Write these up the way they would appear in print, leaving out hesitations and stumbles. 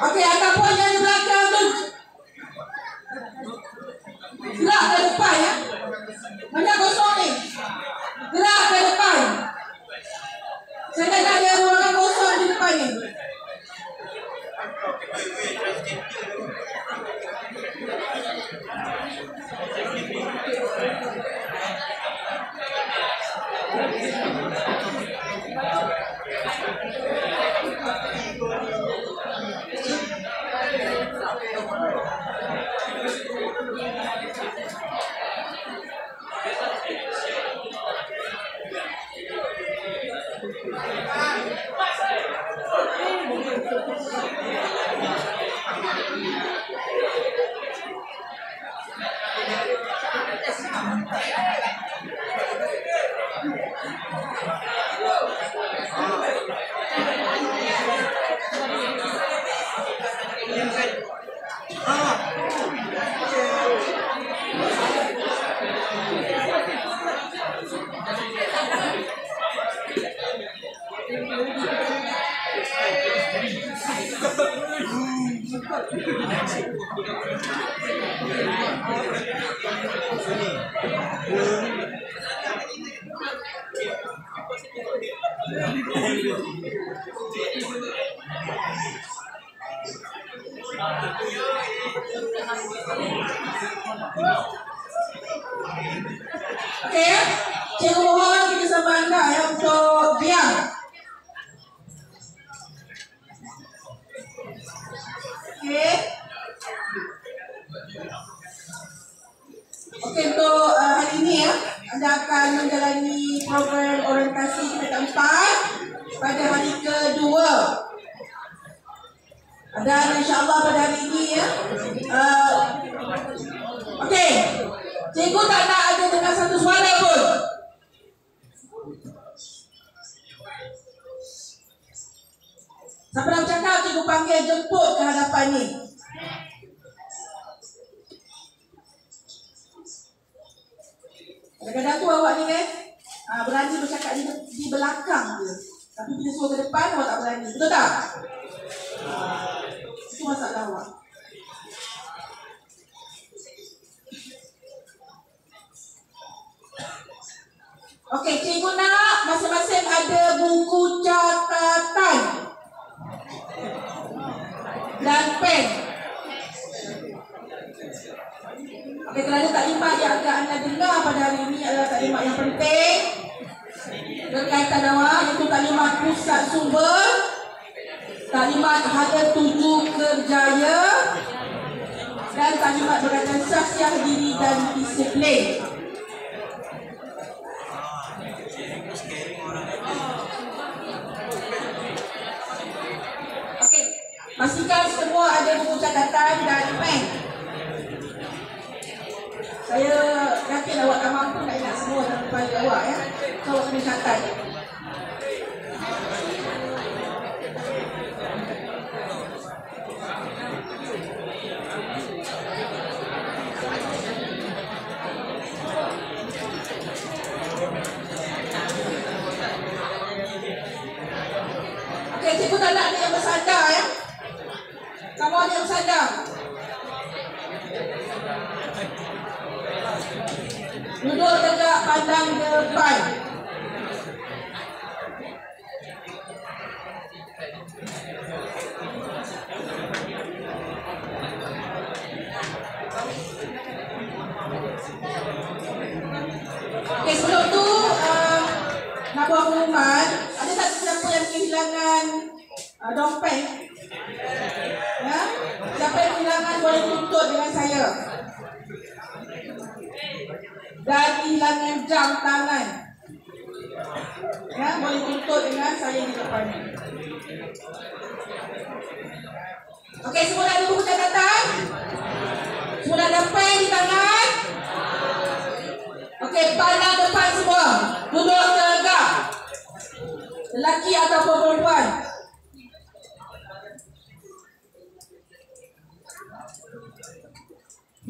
Okey, ataupun yang di belakang tu gerak ke depan ya. Banyak kosong ni. Gerak ke depan. Saya tak ada ruangan kosong di depan ni. Okey ya. Cikgu mohon kerjasama anda ya untuk diam. Okey. Okey, untuk hari ini ya, anda akan menjalani program orientasi tingkat 4 pada hari kedua. Dan insyaAllah pada hari ini ya. Okey. Cikgu tak nak ada dengan satu suara pun. Siapa nak bercakap, cikgu panggil jemput ke hadapan ni. Kadang-kadang tu awak ni kan berani bercakap di belakang je. Tapi bila suruh ke depan awak tak berani. Betul tak? Itu masalah awak. Okey, cikgu nak masing-masing ada buku catatan dan pen. Okey, kerana taklimat yang akan anda dengar pada hari ini adalah taklimat yang penting berkaitan awak, iaitu taklimat pusat sumber, taklimat ada 7 kerjaya dan taklimat berkaitan syahsiah diri dan disiplin. Pastikan semua ada buku catatan dan pen. Saya yakin awak tak mampu nak ingat semua dalam kepala awak ya. So awak kena catat. Okey, cikgu tak nak ada yang bersandar ya. Kamu ada yang bersandar. Duduk tegak, pandang depan. Okey, sebelum tu nak buat pengumuman. Ada tak siapa yang kehilangan dompet? Ya? Siapa yang kehilangan boleh tuntut dengan saya. Dan kehilangan jam tangan. Ya, boleh tuntut dengan saya di depan. Okey, semua dah ada buku catatan? Semua dah ada pen di tangan? Okey, pandang depan semua. Duduk tegak. Lelaki ataupun perempuan.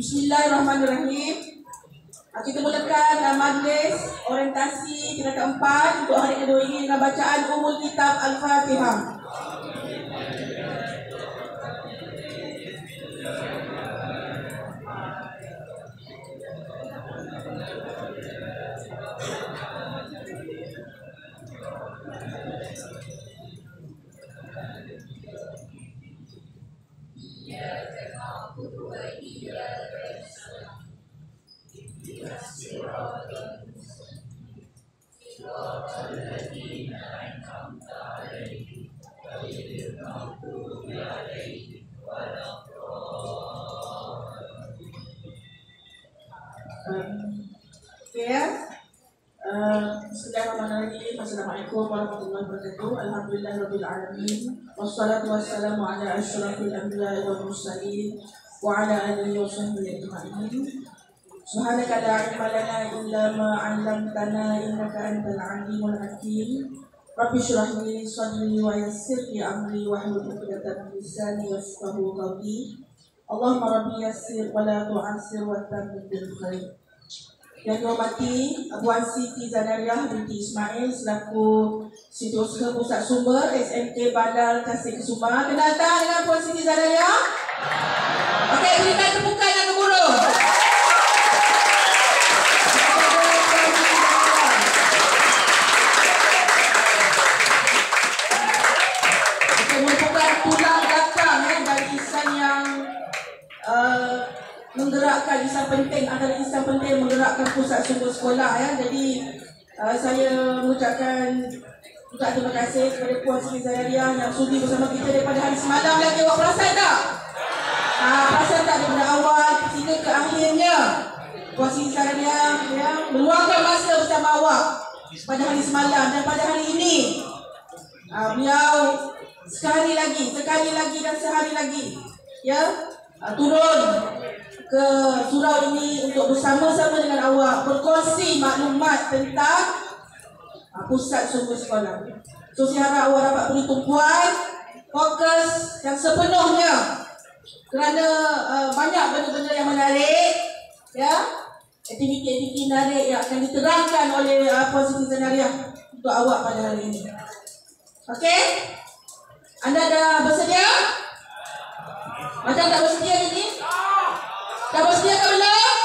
Bismillahirrahmanirrahim. Kita mulakan majlis orientasi tingkat 4 untuk hari kedua ini dengan bacaan Ummul Kitab Al-Fatihah. Bismillahirrahmanirrahim. Assalamualaikum warahmatullahi wabarakatuh. Alhamdulillahirabbil alamin. Wassalatu wassalamu ala asyrafil anbiya'i wal mursalin wa ala alihi wa sahbihi ajma'in. Subhanaka la ilma lana illa ma 'allamtana innaka antal alimul hakim. Rabbi shrah li sadri wa yassir li amri wahlul 'uqdatam min lisani yafqahu qawli. Allahumma rabbi yassir wa la tu'assir wa tammim bil khair. Yang dihormati Puan Siti Zanariah binti Ismail selaku Setiausaha Pusat Sumber SMK Bandar Tasik Kesuma. Kenal tak dengan Puan Siti Zanariah? Okey, berikan tepukan yang gemuruh. Merupakan tulang belakang dari insan yang menggerakkan, insan penting, adalah insan penting menggerakkan pusat sumber sekolah ya. Jadi saya mengucapkan juga terima kasih kepada Puan Siti Zanariah yang sudi bersama kita daripada hari semalam lagi. Awak perasan tak? Perasan tak daripada awal sehingga ke akhirnya Puan Siti Zanariah ya, meluangkan masa bersama awak pada hari semalam dan pada hari ini beliau sekali lagi dan sehari lagi ya turun ke surau ini untuk bersama-sama dengan awak berkongsi maklumat tentang pusat sumber sekolah. So saya harap awak dapat beri tumpuan, fokus yang sepenuhnya kerana banyak benda-benda yang menarik ya, aktiviti-aktiviti menarik yang akan diterangkan oleh Puan Siti Zanariah untuk awak pada hari ini. Okey? Anda dah bersedia? Macam tak bersedia ini? Dah bersedia ke belum?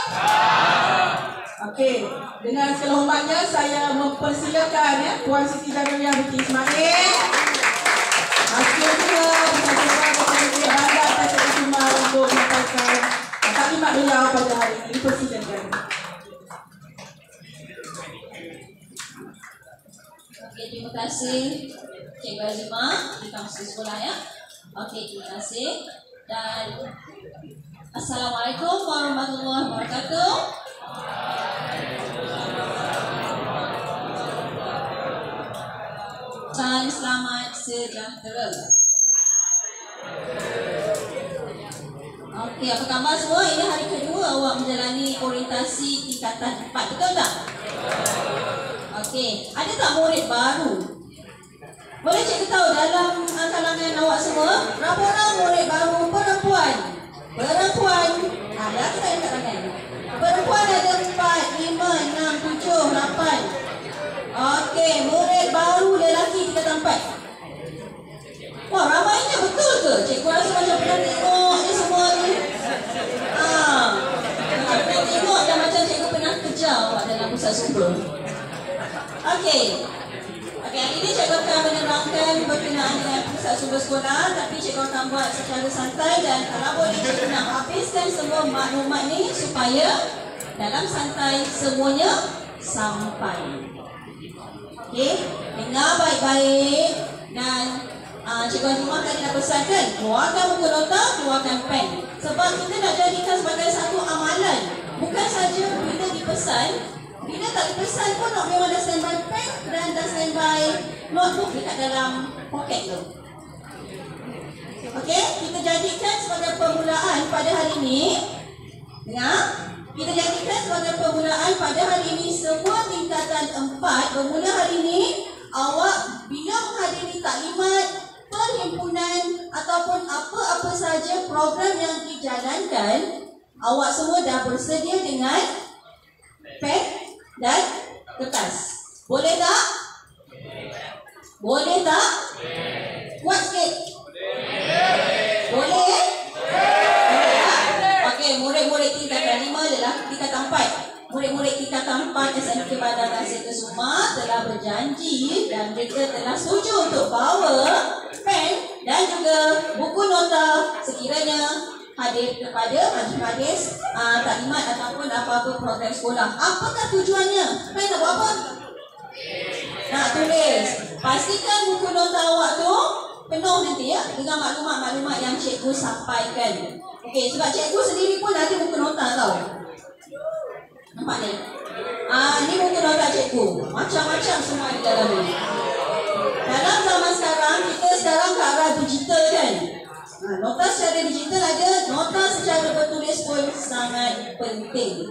Okey, dengan segala hormatnya saya mempersilakan ya Puan Siti Zanariah binti Ismail masuk ke Pusat Bandar Tasik Kesuma untuk menyampaikan taklimat beliau pada hari ini. Persilakan. Okey, terima kasih Cikgu Azimah di kampus sekolah ya. Okey, terima kasih dan Assalamualaikum warahmatullahi wabarakatuh. Salam selamat sejahtera. Okey, apa khabar semua? Ini hari kedua awak menjalani orientasi tingkatan 4, betul tak? Okey, ada tak murid baru? Boleh cikgu tahu dalam kalangan awak semua, berapa orang murid baru perempuan? Perempuan, ada kita yang kat tangan. Perempuan ada 4, 5, 6, 7, 8. Okey, murid baru lelaki tingkatan 4. Wah, ramainya betul ke? Cikgu rasa macam pernah tengok ni semua ni. Macam pernah tengok dan macam cikgu pernah kejar awak dalam pusat sumber. Okey, hari ini cikgu akan menerangkan berkenaan dengan pusat sumber sekolah, tapi cikgu akan buat secara santai dan kalau boleh cikgu nak habiskan semua maklumat ni supaya dalam santai semuanya sampai. Okey, dengar baik-baik dan Cikgu Azimah tadi dah pesankan, keluarkan buku nota, keluarkan pen. Sebab kita nak jadikan sebagai satu amalan. Bukan saja bila dipesan, bila tak dipesan pun nak memang dah standby pen dan dah standby notebook dekat dalam poket tu. Okey, kita jadikan sebagai permulaan pada hari ini. Dengar? Kita jadikan sebagai permulaan pada hari ini semua tingkatan 4 bermula hari ini. Awak bila menghadiri taklimat, perhimpunan ataupun apa-apa saja program yang dijalankan, awak semua dah bersedia dengan pen dan kertas. Boleh tak? Boleh tak? Kuat sikit. Boleh? Okey, murid-murid tingkatan 5 lelaki tingkatan 4. Murid-murid tingkatan 4 SMK Bandar Tasik Kesuma telah berjanji dan mereka telah setuju untuk bawa pen dan juga buku nota sekiranya hadir kepada majlis taklimat ataupun apa-apa program sekolah. Apakah tujuannya? Pen nak buat apa? Nak tulis. Pastikan buku nota awak tu penuh nanti ya dengan maklumat-maklumat yang cikgu sampaikan. Okey, sebab cikgu sendiri pun ada buku nota tau. Nampak ni? Ni buku nota cikgu. Macam-macam semua di dalam ni. Dalam zaman sekarang, kita sekarang ke arah digital kan? Nota secara digital ada, nota secara bertulis pun sangat penting.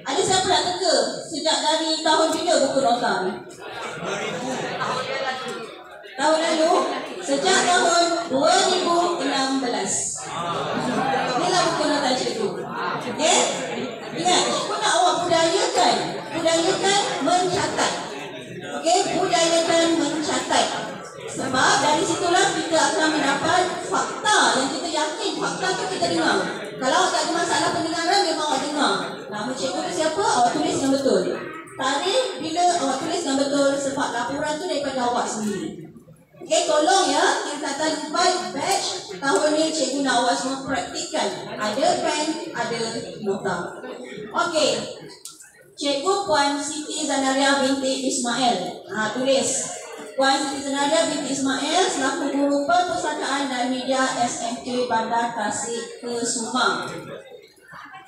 Ada siapa nak teka sejak dari tahun bila buku nota ni? Tahun lalu? Sejak tahun 2016. Inilah buku nota cikgu. Okey? Ingat, cikgu nak awak budayakan mencatat. Okey, budayakan mencatat. Sebab dari situlah kita akan mendapat fakta yang kita yakin fakta tu kita dengar. Kalau awak tak ada masalah pendengaran, memang awak dengar. Nama cikgu tu siapa, awak tulis yang betul. Tarikh bila awak tulis yang betul sebab laporan tu daripada awak sendiri. Okey, tolong ya, tingkatan 4 batch tahun ni cikgu nak awak semua praktikkan. Ada pen, ada nota. Okey. Cikgu Puan Siti Zanaria binti Ismail. Tulis. Puan Siti Zanaria binti Ismail selaku guru perpustakaan dan media SMK Bandar Tasik Kusuma.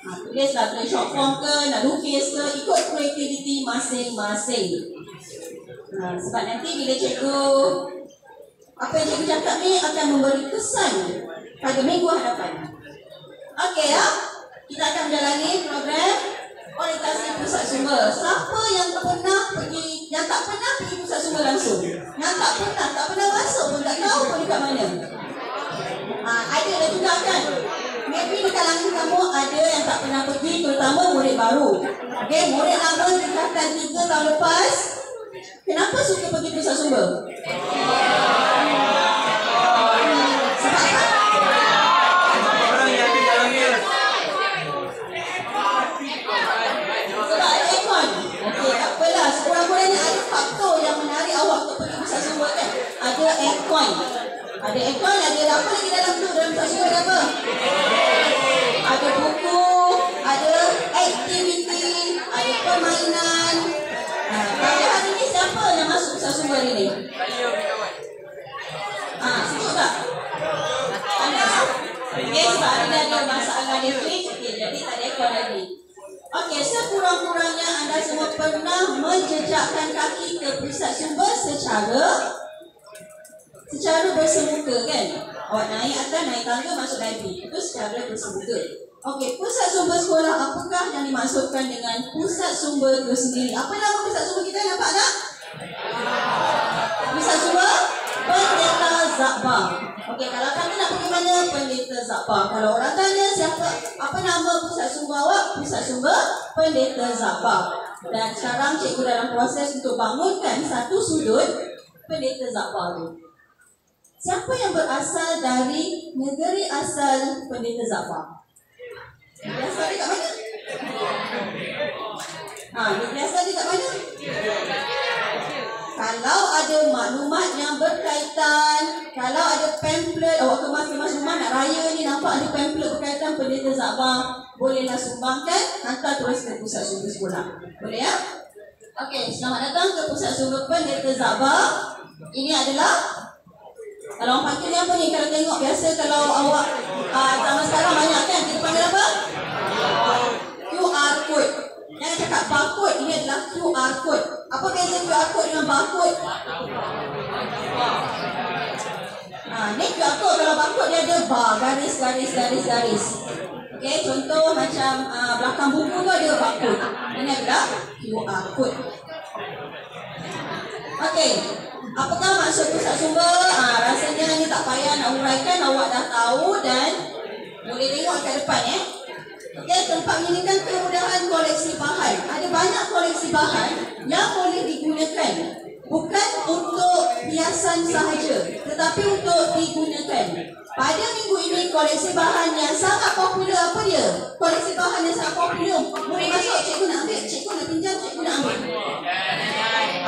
Tulislah, tulis short form ke, nak lukis ke, ikut kreativiti masing-masing. Sebab nanti bila cikgu apa yang cikgu cakap ni akan memberi kesan pada minggu hadapan. Okey ya, kita akan menjalani program orientasi pusat sumber. Siapa yang pernah pergi, yang tak pernah pergi pusat sumber langsung? Yang tak pernah masuk pun tak tahu pun dekat mana. Ada juga kan? Maybe di kalangan kamu ada yang tak pernah pergi, terutama murid baru. Okey, murid lama tingkatan 3 tahun lepas. Kenapa suka pergi pusat sumber? Sekurang-kurangnya ada faktor yang menarik awak untuk pergi pusat sumber kan? Ada aircon. Ada aircon, ada apa lagi dalam tu? Dalam pusat sumber ada apa? Ada buku, ada aktiviti, ada permainan. Pada hari ni siapa yang masuk pusat sumber ini? Sejuk tak? Panas? Okay, sebab hari ni ada masalah listrik, jadi tak ada aircon lagi. Okey, sekurang-kurangnya anda semua pernah menjejakkan kaki ke pusat sumber secara bersemuka kan? Awak naik atas, naik tangga, masuk library. Itu secara bersemuka. Okey, pusat sumber sekolah apakah yang dimaksudkan dengan pusat sumber itu sendiri? Apa nama pusat sumber kita, nampak tak? Pusat sumber Pendeta Zakbar. Okey, kalau kamu nak pergi mana? Pendeta Zakbar. Kalau orang tanya siapa, apa nama pusat sumber awak? Pusat sumber Pendeta Zakbar. Dan sekarang cikgu dalam proses untuk bangunkan satu sudut Pendeta Zakbar itu. Siapa yang berasal dari negeri asal Pendeta Zakbar? Berasal dia kat mana? Dia berasal dia kat mana? Kalau ada maklumat yang berkaitan, kalau ada pamphlet, awak kemas-kemas rumah nak raya ni, nampak ada pamphlet berkaitan Pendeta Zakbar, bolehlah sumbangkan, hantar terus ke pusat sumber sekolah. Boleh ya? Okey, selamat datang ke pusat sumber Pendeta Zakbar. Ini adalah, kalau orang panggil ni apa ni? Kalau tengok biasa kalau awak zaman sekarang banyak kan, kita panggil apa? QR code. Jangan cakap barcode, ini adalah QR code. Apa beza QR code dengan barcode? Ni QR code, kalau barcode dia ada bar, garis. Okey, contoh macam belakang buku tu ada barcode. Ini adalah QR code. Okey, apakah maksud pusat sumber? Rasanya ni tak payah nak uraikan, awak dah tahu dan boleh tengok kat depan Okey, tempat menyediakan kemudahan koleksi bahan. Ada banyak koleksi bahan yang boleh digunakan. Bukan untuk hiasan sahaja, tetapi untuk digunakan. Pada minggu ini, koleksi bahan yang sangat popular apa dia? Koleksi bahan yang sangat popular. Murid masuk, cikgu nak ambil, cikgu nak pinjam, cikgu nak ambil.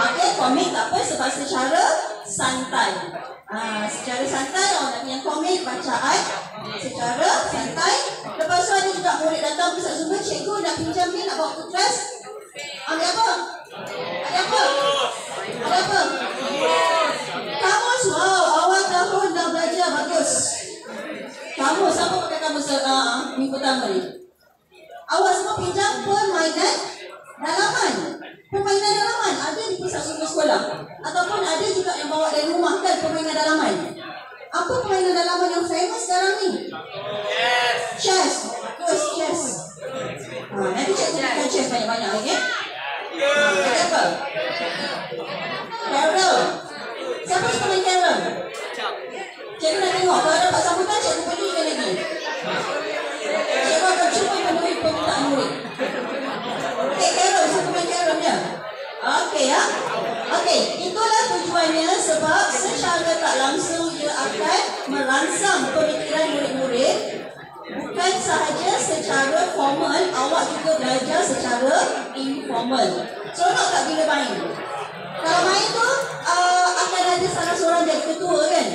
Okey, komik tak apa sebab secara santai. Secara santai, orang nak pinjam komik, bacaan secara santai. Lepas tu ada juga murid datang pusat sumber, cikgu nak pinjam ni, nak bawa ke kelas. Ambil apa? Ada apa? Ada apa? Kamus, wow. minggu pertama ni. Awak semua pinjam permainan dalaman. Permainan dalaman ada di pusat sumber sekolah. Ataupun ada juga yang bawa dari rumah kan permainan dalaman. Apa permainan dalaman yang famous sekarang ni? Chess. Bagus, chess. Nanti cikgu akan chess banyak-banyak, okey? Ada apa? Carol. Siapa suka main carol? Cikgu nak tengok. Kalau dapat sambutan, cikgu penuhikan lagi. Cikgu akan cuba penuhi permintaan murid. Okey, carol. Siapa main carol dia? Okey ya. Okey, itulah tujuannya sebab secara tak langsung ia akan merangsang pemikiran murid-murid. Bukan sahaja secara formal, awak juga belajar secara informal. Seronok tak bila main? Kalau main tu akan ada salah seorang jadi ketua kan?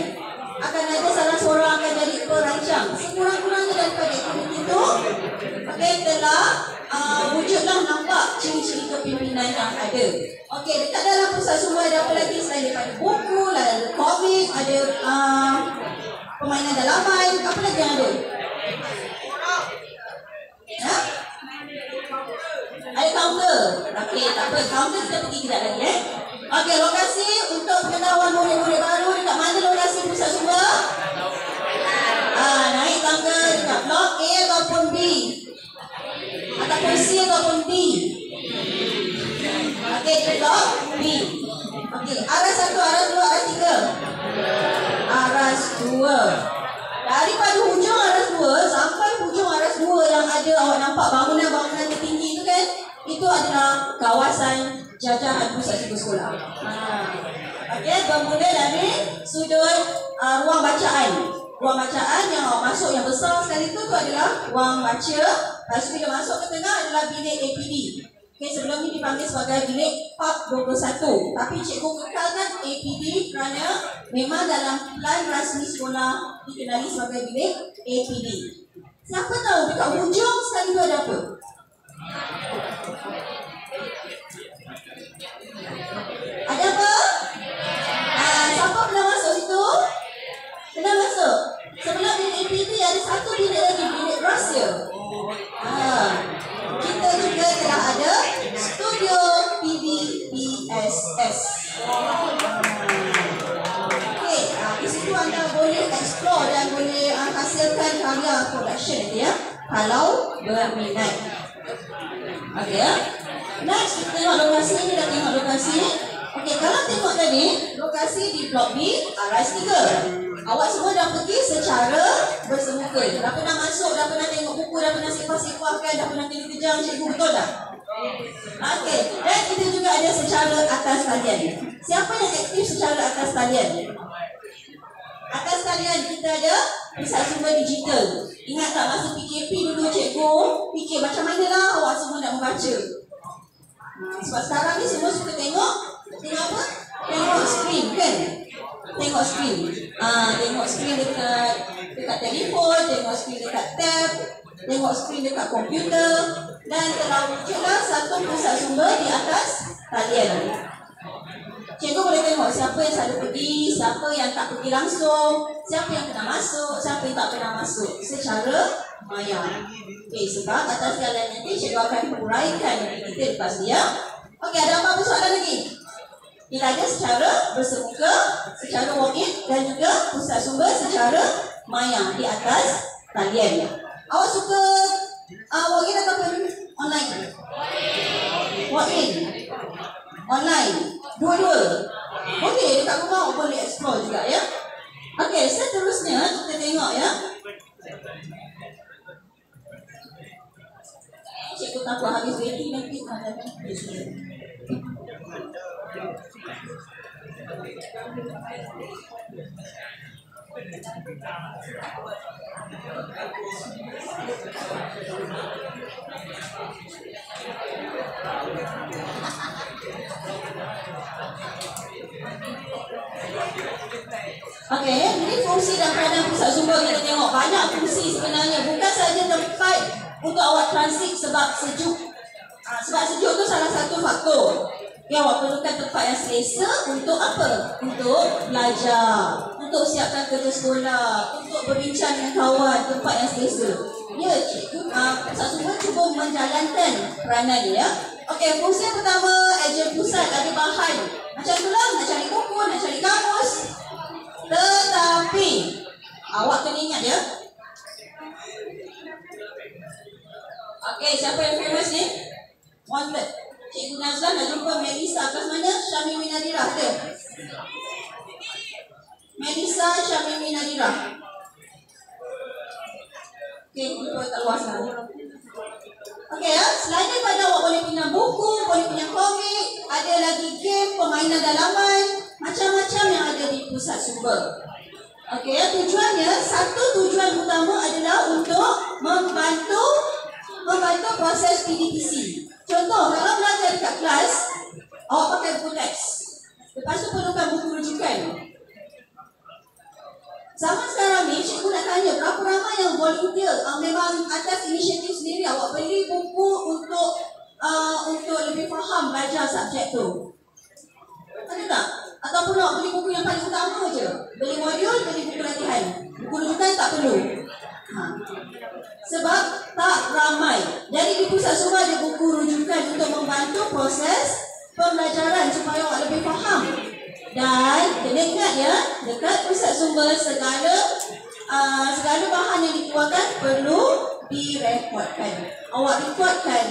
Akan ada salah seorang akan jadi perancang. Sekurang-kurangnya daripada aktiviti itu, okay, telah wujudlah nampak ciri-ciri kepimpinan yang ada. Okey, dekat dalam pusat sumber ada apa lagi selain daripada buku, ada komik, ada permainan dalaman, apa lagi yang ada? Ha? Ada counter. Okey, tak apa. Counter kita pergi kejap lagi Okey, lokasi untuk pengetahuan murid-murid baru dekat mana lokasi pusat sumber? Naik tangga dekat blok A ataupun B. Ataupun C ataupun D. Okey, di blok B. Okey, aras 1, aras 2, aras 3. Aras 2. Daripada hujung aras 2 sampai hujung aras 2 yang ada awak nampak bangunan-bangunan tertinggi itu kan, itu adalah kawasan jajahan pusat sumber sekolah. Okey, bermula dari sudut ruang bacaan. Ruang bacaan yang awak masuk yang besar sekali tu adalah ruang baca. Lepas tu bila masuk ke tengah adalah bilik APD. Okey, sebelum ni dipanggil sebagai bilik PAP 21. Tapi cikgu kekalkan APD kerana memang dalam plan rasmi sekolah dikenali sebagai bilik APD. Siapa tahu dekat hujung sekali tu ada apa? Ada apa? Siapa pernah masuk situ? Pernah masuk? Sebelum bilik APD ada satu bilik lagi, bilik rahsia. Kita juga telah ada studio PBBSS. Okey, di situ anda boleh explore dan boleh hasilkan karya production ya, kalau berminat. Okey ya. Next kita tengok lokasi, kita tengok lokasi. Okey, kalau tengok tadi lokasi di blok B aras 3. Awak semua dah pergi secara bersemuka. Dah pernah masuk, dah pernah tengok buku, dah pernah sepah-sepahkan, dah pernah kejar cikgu, betul tak? Okey, dan kita juga ada secara atas talian. Siapa yang aktif secara atas talian? Atas talian kita ada pusat sumber digital. Ingat tak masa PKP dulu cikgu fikir macam mana lah awak semua nak membaca. Sebab sekarang ni semua suka tengok apa? Tengok screen kan? Tengok screen. Tengok screen dekat telefon, tengok screen dekat tab, tengok screen dekat komputer, dan telah wujudlah satu pusat sumber di atas talian. Cikgu boleh tengok siapa yang selalu pergi, siapa yang tak pergi langsung, siapa yang pernah masuk, siapa yang tak pernah masuk secara maya. Okey, sebab atas talian nanti cikgu akan huraikan kita lepas dia. Okey, ada apa-apa soalan lagi? Kita ada secara bersemuka, secara walk-in dan juga pusat sumber secara maya di atas talian. Awak suka walk-in ataupun online? Walk-in, online, dua-dua. Boleh dekat rumah boleh explore juga ya. Okey, seterusnya kita tengok ya. Cikgu takut habis ready nanti ada. Okey, ini fungsi dan peranan pusat sumber kita tengok. Banyak fungsi sebenarnya. Bukan sahaja tempat untuk awak transit sebab sejuk. Sebab sejuk tu salah satu faktor. Ya, awak perlukan tempat yang selesa untuk apa? Untuk belajar, untuk siapkan kerja sekolah, untuk berbincang dengan kawan, tempat yang selesa. Ya, cikgu pusat sumber cuba menjalankan peranan dia. Okey, fungsi yang pertama, ejen pusat ada bahan. Macam itulah, nak cari buku, nak cari kamus. Tetapi, awak kena ingat ya. Okey, siapa yang famous ni? Wanted. Cikgu Nazlan dah jumpa Melissa kat mana? Syamimi Nadirah ada? Melissa Syamimi Nadirah. Okey, jumpa kat luar sana. Okey ya, selain daripada awak boleh pinjam buku, boleh pinjam komik, ada lagi game, permainan dalaman, macam-macam yang ada di pusat sumber. Okey ya, tujuannya, satu tujuan utama adalah untuk membantu proses PDPC. Contoh, kalau belajar dekat kelas, awak pakai buku teks. Lepas tu perlukan buku rujukan. Zaman sekarang ni, cikgu nak tanya berapa ramai yang volunteer, memang atas inisiatif sendiri awak beli buku untuk lebih faham belajar subjek tu. Ada tak? Ataupun awak beli buku yang paling utama je. Beli modul, beli buku latihan. Buku rujukan tak perlu. Sebab tak ramai. Jadi di pusat sumber ada buku rujukan untuk membantu proses pembelajaran supaya awak lebih faham. Dan kena ingat ya, dekat pusat sumber segala bahan yang dikeluarkan perlu direkodkan. Awak rekodkan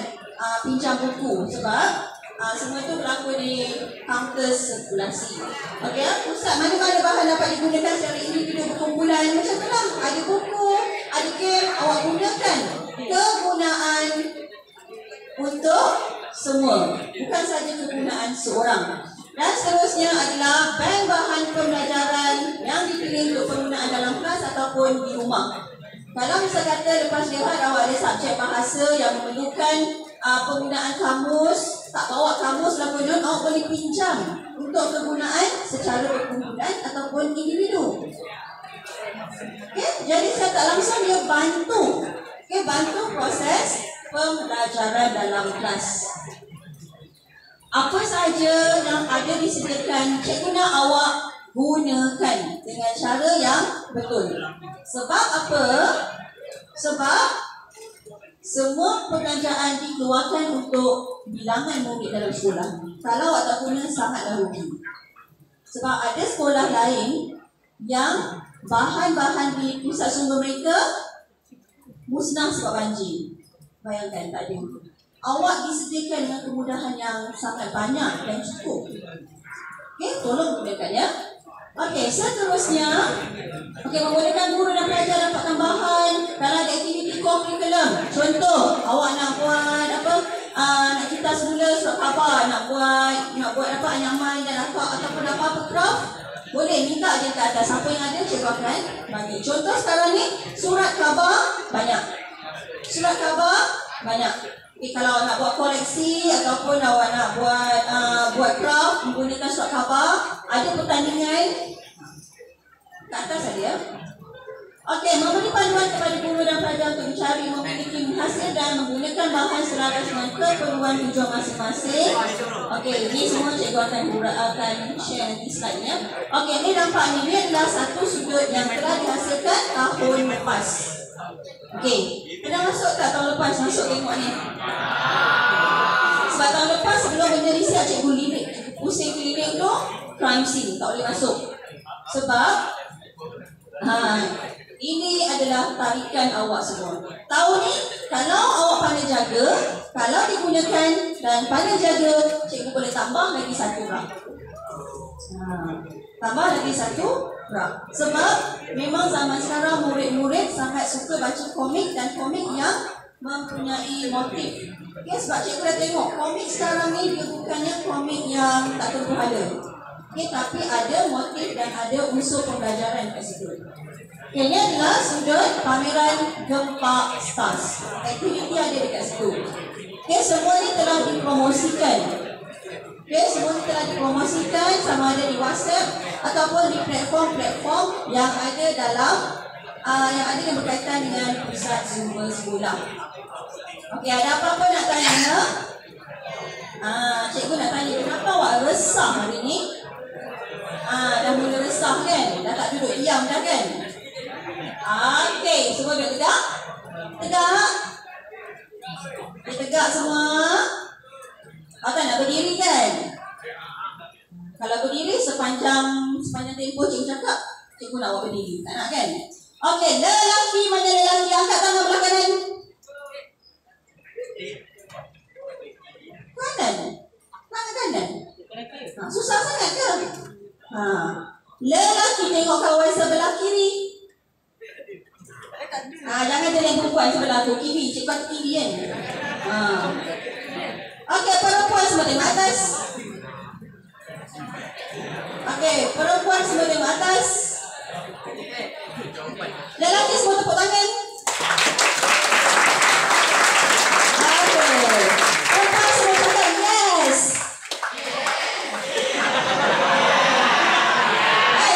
pinjam buku sebab semua itu berlaku di kaunter sirkulasi. Okey, pusat mana-mana bahan dapat digunakan secara individu berkumpulan. Macam tu lah, ada buku, ada game, awak gunakan kegunaan untuk semua, bukan saja kegunaan seorang. Dan seterusnya adalah bank bahan pembelajaran yang dipilih untuk penggunaan dalam kelas ataupun di rumah. Kalau misal kata lepas lewat awak ada subjek bahasa yang memerlukan penggunaan kamus, tak bawa kamus lah pun, awak boleh pinjam untuk kegunaan secara berkumpulan ataupun individu. Okay? Jadi saya tak langsung dia bantu, bantu proses pembelajaran dalam kelas. Apa saja yang ada disediakan, cikgu nak awak gunakan dengan cara yang betul. Sebab apa? Sebab semua pekerjaan dikeluarkan untuk bilangan murid dalam sekolah. Kalau awak tak guna, sangatlah rugi. Sebab ada sekolah lain yang bahan-bahan di pusat sumber mereka musnah sebab banjir. Bayangkan, tak ada. Awak disediakan dengan kemudahan yang sangat banyak dan cukup. Okey, tolong gunakan ya. Okey, seterusnya, membolehkan guru dan pelajar dapatkan bahan. Kalau ada aktiviti kurikulum, contoh, awak nak buat apa? Nak cerita semula surat khabar, nak buat apa anyaman dan ataupun apa craft, boleh minta je ke atas. Siapa yang ada, cikgu akan bagi. Contoh sekarang ni, surat khabar banyak. Surat khabar banyak. Kalau nak buat koleksi ataupun awak nak buat craft menggunakan surat khabar, ada pertandingan kat atas ada ya. Okey, memberi panduan kepada guru dan pelajar untuk mencari, memiliki hasil dan menggunakan bahan selaras dengan keperluan tujuan masing-masing. Okey, ini semua cikgu akan share nanti slide-nya. Okey, ni nampak ni adalah satu sudut yang telah dihasilkan tahun lepas. Okey, pernah masuk tak tahun lepas? Masuk tengok ni. Sebab tahun lepas sebelum benda riset cikgu lirik, pusing klinik tu crime scene, tak boleh masuk. Sebab ini adalah tarikan awak semua. Tahun ni kalau awak pandai jaga, kalau digunakan dan pandai jaga, cikgu boleh tambah lagi satu rak. Tambah lagi satu rak. Sebab memang zaman sekarang murid-murid sangat suka baca komik dan komik yang mempunyai motif. Okay, sebab cikgu dah tengok komik sekarang ni dia bukannya komik yang tak terberhala. Okay, tapi ada motif dan ada unsur pembelajaran kat situ. Okay, ini adalah sudut pameran Gempak Stars. Aktiviti ada dekat situ. Okay, semua ni telah dipromosikan. Okay, semua ni telah dipromosikan sama ada di WhatsApp ataupun di platform-platform yang ada dalam yang berkaitan dengan pusat sumber sekolah. Okey, ada apa-apa nak tanya? Cikgu nak tanya, kenapa awak resah hari ni? Dah mula resah kan? Dah tak duduk diam dah kan? Okey, semua duduk tegak? Tegak? Okay, tegak semua. Tak nak berdiri kan? Kalau berdiri sepanjang tempoh cikgu cakap, cikgu nak awak berdiri. Tak nak kan? Okey, lelaki mana lelaki? Angkat tangan belah kanan. Kanan? Tangan kanan? Susah sangat ke? Lelaki tengok kawan sebelah kiri. Jangan jadi perempuan sebelah tu. Kiri, cikgu kata kiri kan? Okey, perempuan semua tengok atas. Okey, perempuan semua tengok atas. Lelaki semua tepuk tangan. Okey, perempuan semua cakap yes.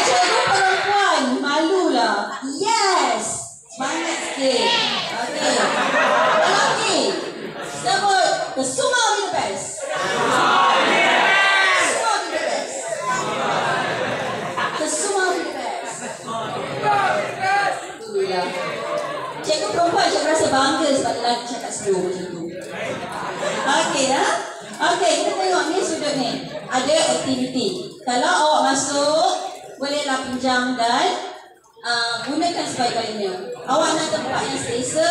Cikgu perempuan, malulah. Yes. Semangat sikit. Okey. Lelaki, sebut Kesuma be the best. Kesuma be the best. Kesuma be the best. Itulah. Cikgu perempuan, cikgu rasa bangga sebab lelaki cakap slow macam tu. Okey dah. Okey, kita tengok ni sudut ni. Ada aktiviti. Kalau awak masuk, bolehlah pinjam dan gunakan sebaik-baiknya. Awak nak tempat yang selesa.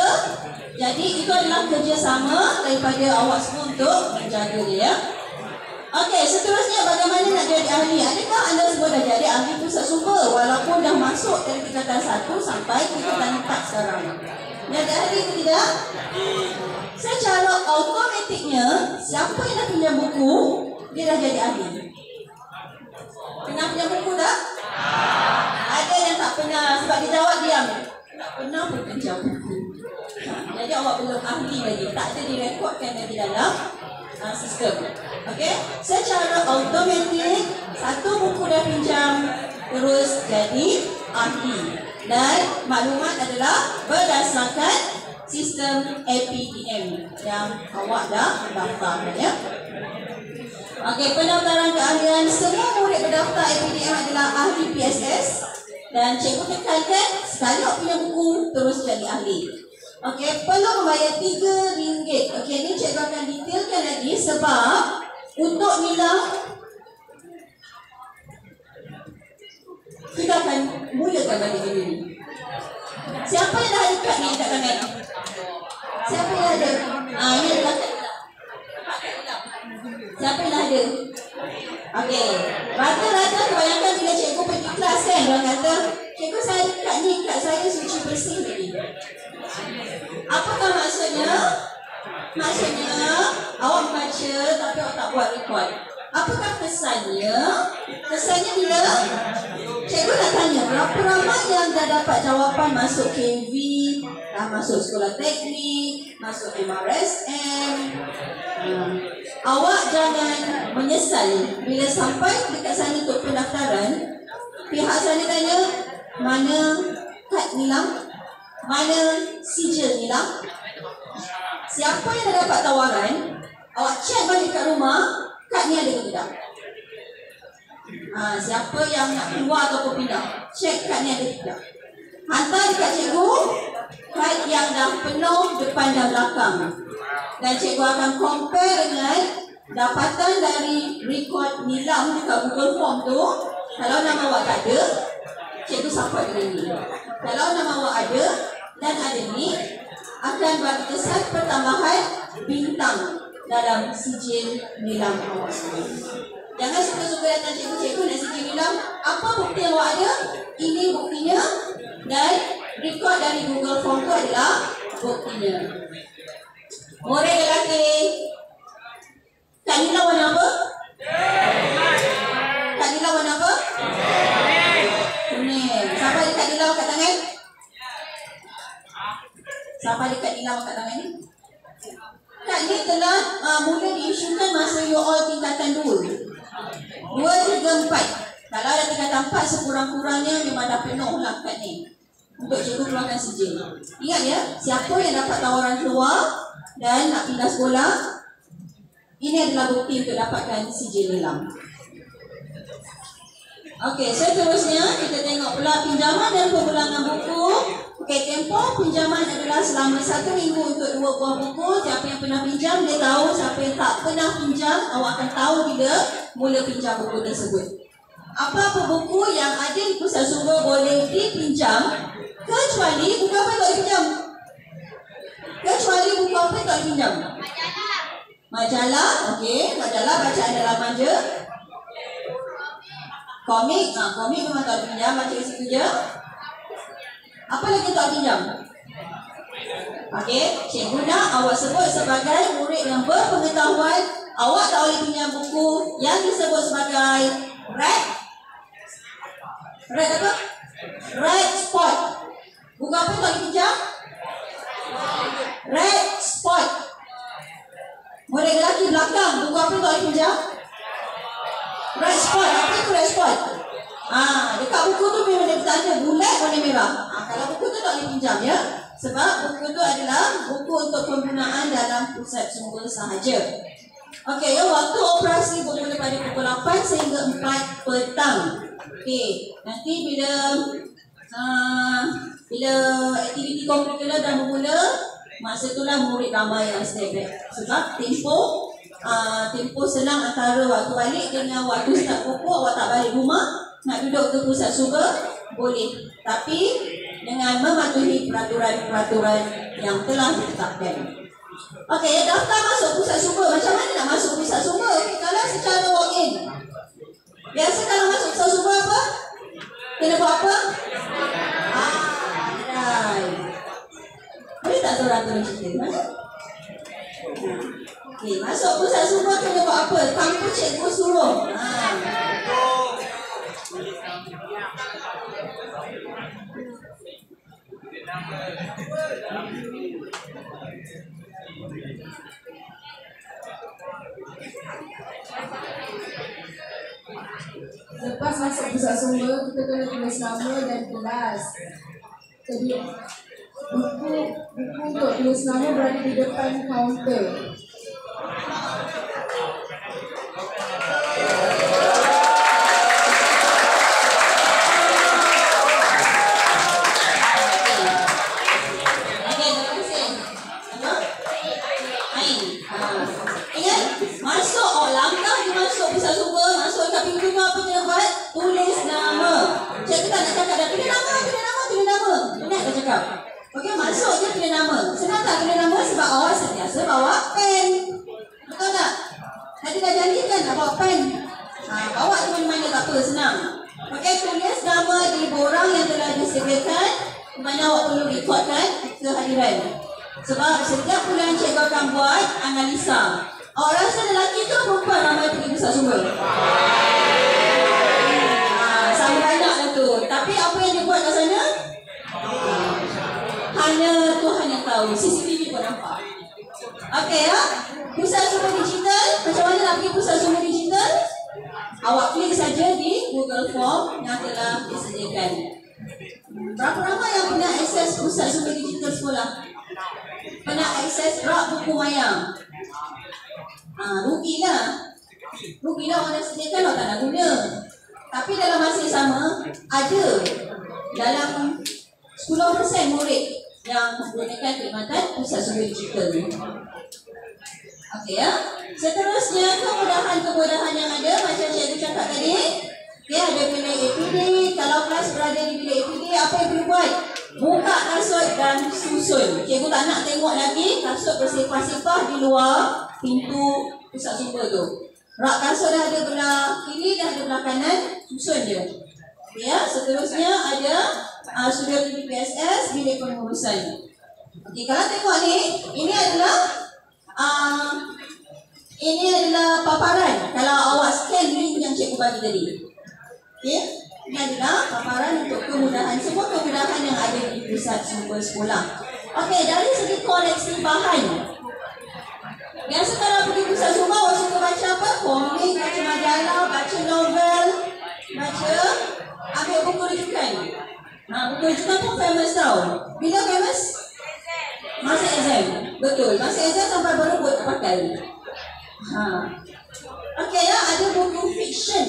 Jadi itu adalah kerjasama daripada awak semua untuk menjaga dia. Okey, seterusnya bagaimana nak jadi ahli? Adakah anda semua dah jadi ahli pusat sumber walaupun dah masuk dari tingkatan 1 sampai tingkatan 4 sekarang? Jadi ahli ke tidak? Secara automatiknya, siapa yang dah pinjam buku, dia dah jadi ahli. Pernah pinjam buku tak? Ada yang tak pernah sebab dia jawab diam. Tak pernah pun pinjam buku. Jadi awak belum ahli lagi. Tak ada direkodkan di dalam sistem. Okey? Secara automatik, satu buku dah pinjam terus jadi ahli. Dan maklumat adalah berdasarkan sistem APDM yang awak dah daftarkan ya. Okey, pendaftaran keahlian semua murid berdaftar APDM adalah ahli PSS dan cikgu tekankan sekali awak punya buku terus jadi ahli. Okey, perlu membayar RM3. Okey, ni cikgu akan detailkan lagi sebab untuk nilai kita akan mulakan balik ini. Siapa yang dah ada kad ni kat tangan? Siapa yang ada? Ini adalah kad. Siapa yang dah ada? Okey. Rata-rata kebanyakan bila cikgu pergi kelas kan, orang kata, cikgu saya ada kad ni, kad saya suci bersih lagi. Apakah maksudnya? Maksudnya, awak membaca tapi awak tak buat rekod. Apakah kesannya? Kesannya bila cikgu nak tanya, berapa ramai yang dah dapat jawapan masuk KV, dah masuk sekolah teknik, masuk MRSM. Awak jangan menyesal bila sampai dekat sana untuk pendaftaran, pihak sana tanya, mana kad nilam? Mana sijil nilam? Siapa yang dah dapat tawaran, awak cek balik kat rumah, kad ni ada ke tidak? Siapa yang nak keluar atau pindah, cek kad ni ada ke tidak? Hantar dekat cikgu kad yang dah penuh depan dan belakang. Dan cikgu akan compare dengan dapatan dari rekod nilam dekat Google Form tu. Kalau nama awak tak ada, cikgu support dengan ni. Kalau nama awak ada dan ada ni, akan bagi kesan pertambahan bintang dalam sijil nilam awak semua. Jangan suka-suka datang cikgu-cikgu nak sijil nilam. Apa bukti yang awak ada? Ini buktinya. Dan rekod dari Google Form tu adalah buktinya. Murid lelaki, kad nilam warna apa? Kad nilam warna apa? Kuning. Siapa ada kad nilam kat tangan? Siapa ada kad nilam kat tangan ni? Kad ni telah mula diisukan masa you all tingkatan 2, 3, 4. Kalau ada tingkatan 4, sekurang-kurangnya memang dah penuh lah kad ni untuk cikgu keluarkan sijil. Ingat ya, siapa yang dapat tawaran keluar dan nak pindah sekolah, Ini adalah bukti untuk dapatkan sijil nilam. Okey, seterusnya kita tengok pula pinjaman dan pemulangan buku. Okey, tempoh pinjaman adalah selama 1 minggu untuk 2 buah buku. Siapa yang pernah pinjam, dia tahu. Siapa yang tak pernah pinjam, awak akan tahu bila mula pinjam buku tersebut. Apa-apa buku yang ada di pusat sumber boleh dipinjam, kecuali buku apa yang tak dipinjam? Kecuali buku apa yang tak dipinjam? Majalah, okey. Majalah bacaan dalam manja. Komik, komik memang tak pinjam, baca kat situ je. Apa lagi tak pinjam? Okey, cikgu nak awak sebut sebagai murid yang berpengetahuan, awak tak boleh pinjam buku yang disebut sebagai red apa? Red spot. Buku apa tak dipinjam? Red spot. Murid lelaki belakang, buku apa tak dipinjam? Red spot, apa itu red spot? Dekat buku tu memang dia ada bulat warna merah. Kalau buku tu tak boleh pinjam ya. Sebab buku tu adalah buku untuk penggunaan dalam pusat sumber sahaja. Okey, ya, waktu operasi bermula pada pukul 8 sehingga 4 petang. Okey, nanti bila aktiviti komputer dah bermula, masa itulah murid ramai yang stay back. Sebab tempoh senang antara waktu balik dengan waktu start pokok. Awak tak balik rumah, nak duduk ke pusat sumber boleh, tapi dengan mematuhi peraturan-peraturan yang telah ditetapkan. Okey, daftar masuk pusat sumber. Macam mana nak masuk pusat sumber? Kalau secara walk-in, biasa kalau masuk pusat sumber apa? Kena buat apa? Right. Boleh tak seorang tu cerita? Okey, masuk pusat sumber kena buat apa? Tanpa cikgu suruh. Lepas masuk pusat sumber, kita kena tulis nama dan kelas. Jadi buku untuk tulis nama berada di depan kaunter. Okey, masuk je tulis nama. Senang tak tulis nama? Sebab awak sentiasa bawa pen. Betul tak? Tadi dah janjikan nak bawa pen. Bawa tu mana-mana tak apa, senang. Okey, tulis nama di borang yang telah disediakan. Mana awak perlu rekodkan kehadiran. Sebab setiap bulan cikgu akan buat analisa. Awak rasa lelaki tu perempuan ramai pergi pusat sumber? Sama banyak lah tu. Tapi apa yang dia buat kat sana? Hanya Tuhan yang tahu. CCTV pun nampak. Okey ya. Pusat sumber digital. Macam mana nak pergi pusat sumber digital? Awak klik saja di Google Form yang telah disediakan. Berapa ramai yang pernah akses pusat sumber digital sekolah? Pernah akses rak buku mayang? Rugilah. Rugilah orang dah sediakan, orang tak nak guna. Tapi dalam masa yang sama, ada dalam 10% murid yang menggunakan perkhidmatan pusat sumber digital ni. Okey ya. Seterusnya, kemudahan-kemudahan yang ada macam cikgu cakap tadi. Okey, ada bilik APD. Kalau kelas berada di bilik APD, apa yang perlu buat? Buka kasut dan susun. Cikgu tak nak tengok lagi kasut bersifah-sifah di luar pintu pusat sumber tu. Rak kasut dah ada belah kiri, dah ada belah kanan, susun je. Okay, ya. Seterusnya ada studio TV PSS, bilik pengurusan. Okay, kalau tengok ni, ini adalah paparan. Kalau awak scan link yang cikgu bagi tadi. Okay, ini adalah paparan untuk kemudahan, semua kemudahan yang ada di pusat sumber sekolah. Okay, dari segi koleksi bahan. Biasa kalau pergi pusat sumber, awak suka baca apa? Komik, baca majalah, baca novel, ambil buku rujukan. Buku rujukan pun famous tau. Bila famous? Masa exam. Betul, masa exam sampai berebut tak pakai. Okey ya, ada buku fiction.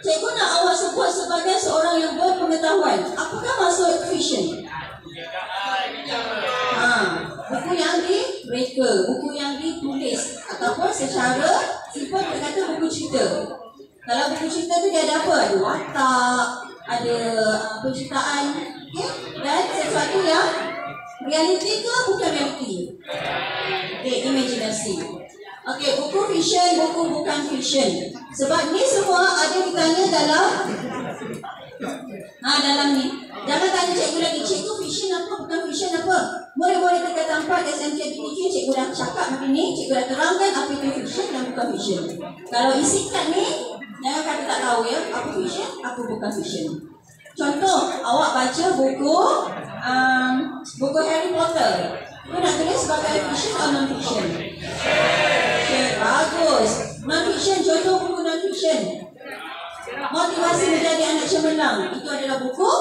Cikgu nak awak sebut sebagai seorang yang berpengetahuan. Apakah maksud fiction? Buku yang direka, buku yang ditulis, ataupun secara simple kita kata buku cerita. Kalau buku cerita tu dia ada apa? Ada watak, ada penciptaan, okay? Dan sesuatu yang realiti ke bukan realiti? Okay, imajinasi. Okay, buku fiction, buku bukan fiction. Sebab ni semua ada ditanya dalam ni. Jangan tanya cikgu lagi, cikgu fiction apa, bukan fiction apa. Murid-murid tingkatan 4 SMK-PTQ, cikgu dah cakap hari ni, cikgu dah terangkan apa itu fiction dan bukan fiction. Kalau isi kad ni, jangan kata tak tahu ya, apa fiction, apa bukan fiction. Contoh, awak baca buku Harry Potter. Kau nak tulis sebagai fiction atau non-fiction? Bagus. Non-fiction, contoh buku non-fiction. Motivasi menjadi anak cemerlang. Itu adalah buku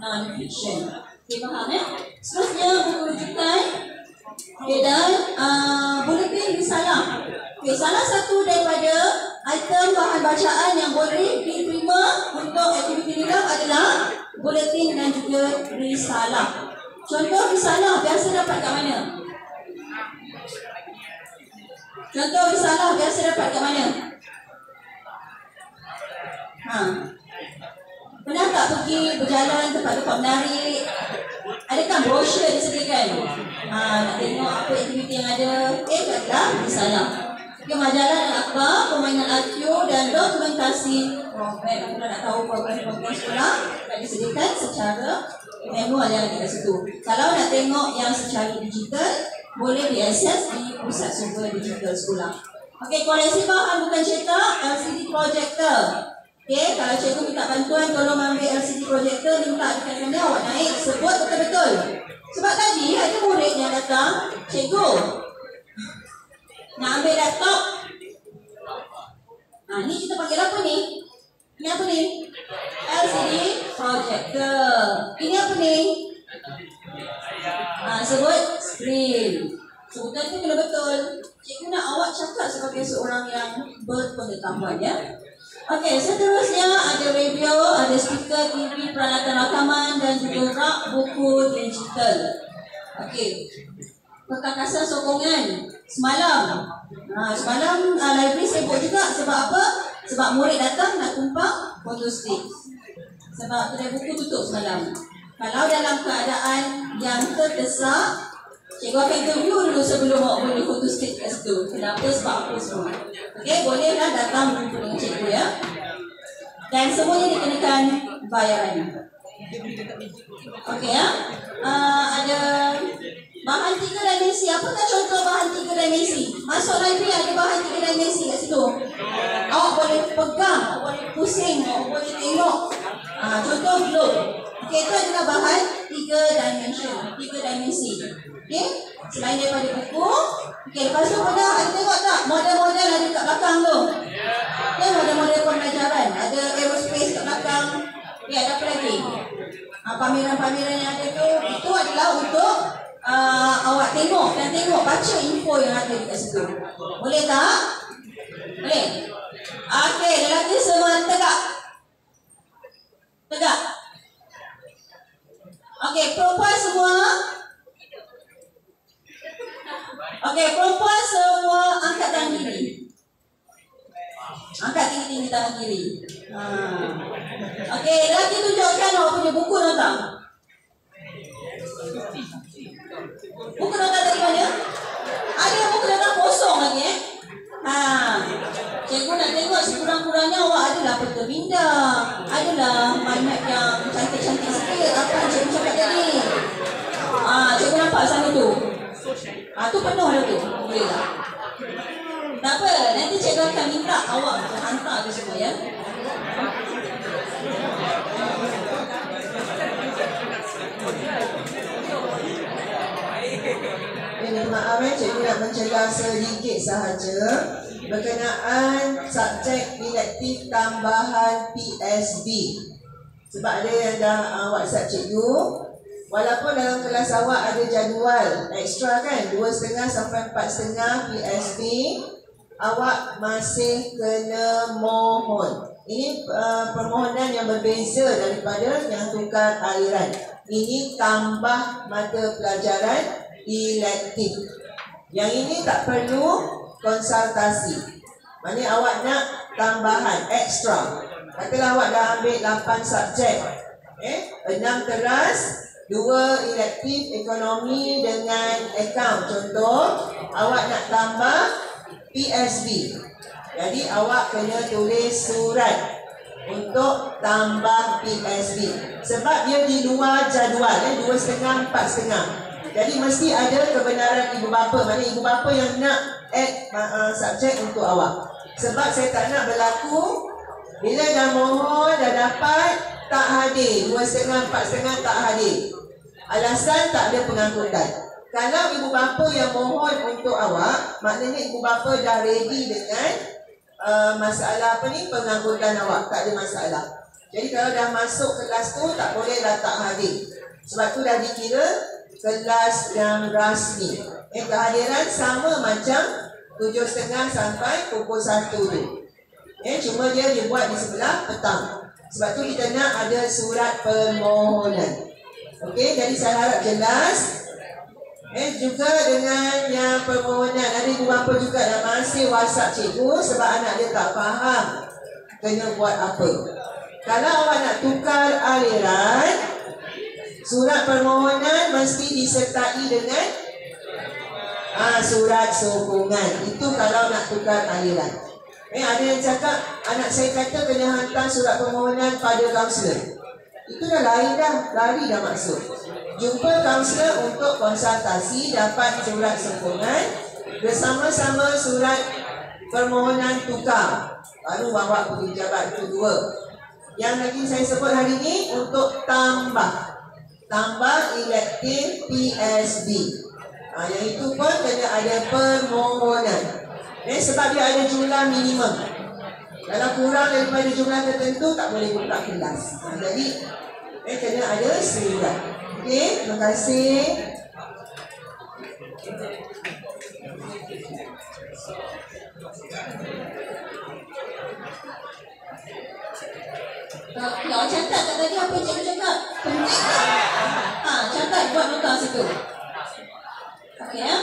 non-fiction. Okay, faham ya? Seterusnya, buku rujukan. Okay, dan buletin risalah. Okay, salah satu daripada item bahan bacaan yang boleh diterima untuk aktiviti nilam adalah buletin dan juga risalah. Contoh risalah biasa dapat kat mana? Contoh risalah biasa dapat kat mana? Pernah tak pergi berjalan tempat-tempat menarik? Adakah brosur disediakan? Nak tengok apa aktiviti yang ada? Adalah risalah. Majalah dan akhbar, permainan IQ dan dokumentasi program. Kalau nak tahu program-program sekolah, akan disediakan secara manual yang ada kat situ. Kalau nak tengok yang secara digital, boleh diakses di pusat sumber digital sekolah. Okey, koleksi bahan bukan cetak, LCD projector. Okey, kalau cikgu minta bantuan, tolong ambil LCD projector, minta dekat sana, awak naik, sebut betul-betul. Sebab tadi ada murid yang datang, cikgu, nak ambil laptop. Ni kita panggil apa ni? Ini apa ni? LCD projector. Ini apa ni? Sebut screen. Sebutan tu kena betul. Cikgu nak awak cakap sebagai seorang yang berpengetahuan ya. Okey, seterusnya ada radio, ada speaker, TV, peralatan rakaman dan juga rak buku digital. Okey. Perkakasan sokongan semalam. Semalam library sibuk juga. Sebab apa? Sebab murid datang nak tumpang photostat. Sebab kedai buku tutup semalam. Kalau dalam keadaan yang terdesak, cikgu akan interview dulu sebelum awak boleh photostat kat situ. Kenapa, sebab apa semua. Okey, bolehlah datang berjumpa dengan cikgu ya. Dan semuanya dikenakan bayaran. Okey ya. Ada bahan 3 dimensi. Apakah contoh bahan 3 dimensi? Masuk library ada bahan 3 dimensi kat situ. Awak boleh pegang, awak boleh pusing, awak boleh tengok. Contoh globe. Okey, itu adalah bahan 3 dimensi. Okey, selain daripada buku. Okey, lepas tu pernah ada tengok tak model-model ada kat belakang tu? Okey, model-model pembelajaran. Ada aerospace kat belakang. Okey, ada apa lagi? Pameran-pameran yang ada tu, itu adalah untuk awak tengok dan baca info yang ada di kat situ. Boleh tak? Boleh? Okey, lelaki semua tegak. Tegak. Okey, perempuan semua. Okey, perempuan semua angkat tangan kiri. Angkat tinggi-tinggi tangan kiri. Okey, lelaki tunjukkan awak punya buku nota. Buku nota dari mana? Ada buku nota kosong lagi Cikgu nak tengok sekurang-kurangnya awak adalah peminda, adalah mind-map yang cantik-cantik sikit. Apa yang cikgu cakap tadi? Cikgu nampak sana tu. Tu penuh dah tu. Boleh tak? Tak apa, nanti cikgu akan minta awak hantar tu semua ya. Minta maaf cikgu nak mencegah sedikit sahaja berkenaan subjek elektif tambahan PSB. Sebab ada yang dah WhatsApp cikgu, walaupun dalam kelas awak ada jadual ekstra kan, 2.5 sampai 4.5 PSB, awak masih kena mohon. Ini permohonan yang berbeza daripada yang tukar aliran. Ini tambah mata pelajaran elektif. Yang ini tak perlu konsultasi. Maknanya awak nak tambahan, ekstra. Katalah awak dah ambil 8 subjek. 6 teras, 2 elektif ekonomi dengan account. Contoh, awak nak tambah PSB. Jadi awak kena tulis surat untuk tambah PSB. Sebab dia di luar jadual, 2.5, 4.5. Jadi mesti ada kebenaran ibu bapa. Maknanya ibu bapa yang nak add subjek untuk awak. Sebab saya tak nak berlaku bila dah mohon, dah dapat, tak hadir. 2.5, 4.5 tak hadir. Alasan tak ada pengangkutan. Kalau ibu bapa yang mohon untuk awak, maknanya ibu bapa dah ready dengan masalah pengangkutan awak. Tak ada masalah. Jadi kalau dah masuk kelas tu, tak boleh dah tak hadir. Sebab tu dah dikira kelas yang rasmi. Kehadiran sama macam 7.30 sampai pukul 1 tu. Cuma dia dibuat di sebelah petang. Sebab tu kita nak ada surat permohonan. Okey, jadi saya harap jelas. Juga dengan yang permohonan, ada ibu bapa juga yang masih WhatsApp cikgu sebab anak dia tak faham kena buat apa. Kalau awak nak tukar aliran, surat permohonan mesti disertai dengan surat sokongan. Itu kalau nak tukar aliran. Ada yang cakap anak saya kata kena hantar surat permohonan pada kaunselor. Itu dah lain dah, lari dah maksud. Jumpa kaunselor untuk konsultasi, dapat surat sokongan bersama-sama surat permohonan tukar. Baru bawa pergi jabat itu 2. Yang lagi saya sebut hari ini untuk tambah elektif PSB. Yang itu pun kena ada permohonan. Sebab dia ada jumlah minimum. Kalau kurang daripada jumlah tertentu, tak boleh buka kelas. Jadi kena ada surat. Okey, terima kasih. Nak catat tak tadi apa cikgu cakap? Penting tak? Catat, buat nota situ. Okey ya.